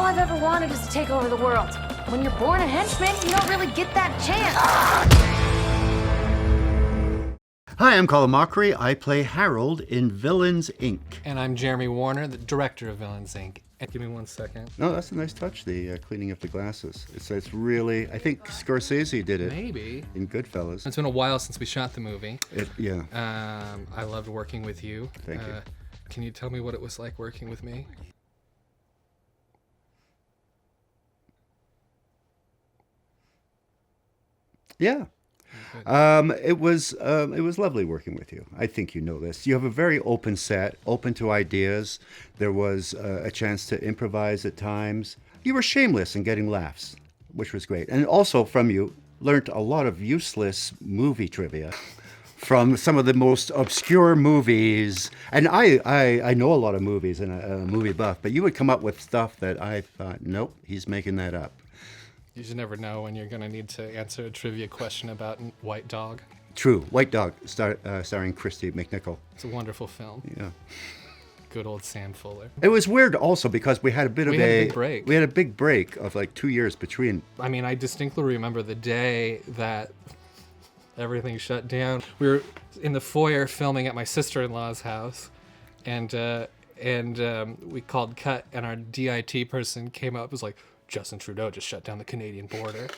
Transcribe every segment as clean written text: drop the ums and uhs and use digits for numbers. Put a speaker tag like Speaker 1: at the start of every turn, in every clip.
Speaker 1: I've ever wanted is to take over the world. When you're born a henchman, you don't really get that chance.
Speaker 2: Hi, I'm Colin Mochrie. I play Harold in Villains, Inc.
Speaker 3: And I'm Jeremy Warner, the director of Villains, Inc. Give me 1 second.
Speaker 2: No, that's a nice touch, the cleaning up the glasses. It's really, I think Scorsese did it.
Speaker 3: Maybe.
Speaker 2: In Goodfellas.
Speaker 3: It's been a while since we shot the movie.
Speaker 2: Yeah.
Speaker 3: I loved working with you.
Speaker 2: Thank you.
Speaker 3: Can you tell me what it was like working with me?
Speaker 2: Yeah. It was lovely working with you. I think you know this. You have a very open set, open to ideas. There was a chance to improvise at times. You were shameless in getting laughs, which was great. And also from you, learned a lot of useless movie trivia from some of the most obscure movies. And I know a lot of movies and a movie buff, but you would come up with stuff that I thought, nope, he's making that up.
Speaker 3: You just never know when you're going to need to answer a trivia question about White Dog.
Speaker 2: True. White Dog, starring Christy McNichol.
Speaker 3: It's a wonderful film.
Speaker 2: Yeah.
Speaker 3: Good old Sam Fuller.
Speaker 2: It was weird also because we had a bit of
Speaker 3: a big break.
Speaker 2: We had a big break of like 2 years between.
Speaker 3: I mean, I distinctly remember the day that everything shut down. We were in the foyer filming at my sister-in-law's house, and we called cut, and our DIT person came up and was like, Justin Trudeau just shut down the Canadian border.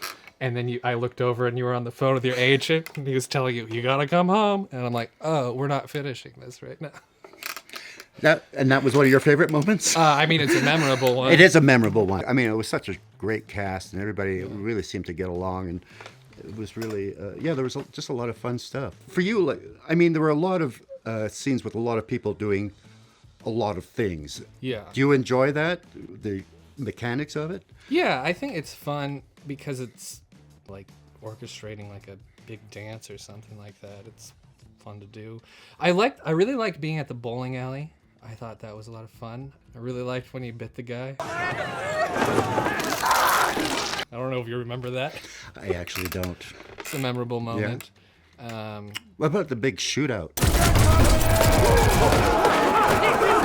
Speaker 3: And then I looked over and you were on the phone with your agent and he was telling you, you gotta come home. And I'm like, oh, we're not finishing this right now.
Speaker 2: That was one of your favorite moments?
Speaker 3: I mean, it's a memorable one.
Speaker 2: It is a memorable one. I mean, it was such a great cast and everybody really seemed to get along. And it was really, there was just a lot of fun stuff. For you, there were a lot of scenes with a lot of people doing a lot of things.
Speaker 3: Yeah.
Speaker 2: Do you enjoy that? The mechanics of it?
Speaker 3: Yeah, I think it's fun because it's like orchestrating like a big dance or something like that. It's fun to do. I really liked being at the bowling alley. I thought that was a lot of fun. I really liked when he bit the guy. I don't know if you remember that.
Speaker 2: I actually don't.
Speaker 3: It's a memorable moment.
Speaker 2: Yeah. What about the big shootout?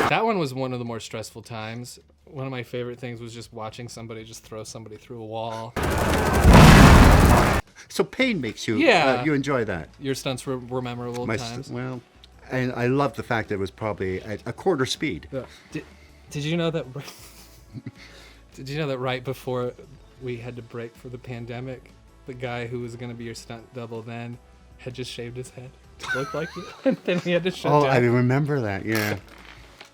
Speaker 3: That one was one of the more stressful times. One of my favorite things was just watching somebody just throw somebody through a wall.
Speaker 2: So pain makes you, you enjoy that.
Speaker 3: Your stunts were memorable times.
Speaker 2: Well, and I love the fact that it was probably at a quarter speed.
Speaker 3: Did you know that? Did you know that right before we had to break for the pandemic, the guy who was going to be your stunt double then had just shaved his head to look like you, and then he had to shut down.
Speaker 2: Oh, I remember that. Yeah.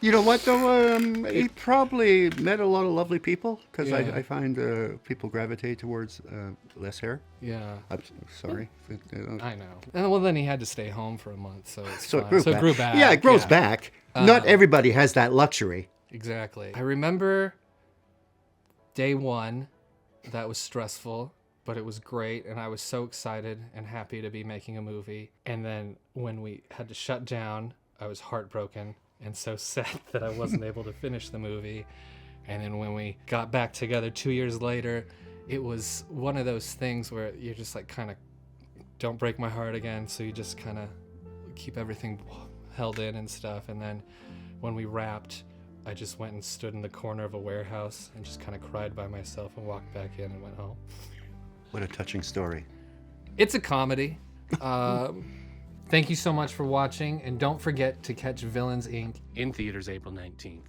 Speaker 2: You know what, though? He probably met a lot of lovely people, because I find people gravitate towards less hair.
Speaker 3: Yeah.
Speaker 2: I'm sorry.
Speaker 3: I know. And well, then he had to stay home for a month, so it
Speaker 2: grew back. Yeah, it grows back. Not everybody has that luxury.
Speaker 3: Exactly. I remember day one. That was stressful, but it was great, and I was so excited and happy to be making a movie. And then when we had to shut down, I was heartbroken and so sad that I wasn't able to finish the movie. And then when we got back together 2 years later, it was one of those things where you're just like, kind of, don't break my heart again. So you just kind of keep everything held in and stuff. And then when we wrapped, I just went and stood in the corner of a warehouse and just kind of cried by myself and walked back in and went home.
Speaker 2: What a touching story.
Speaker 3: It's a comedy. Thank you so much for watching, and don't forget to catch Villains, Inc. in theaters April 19th.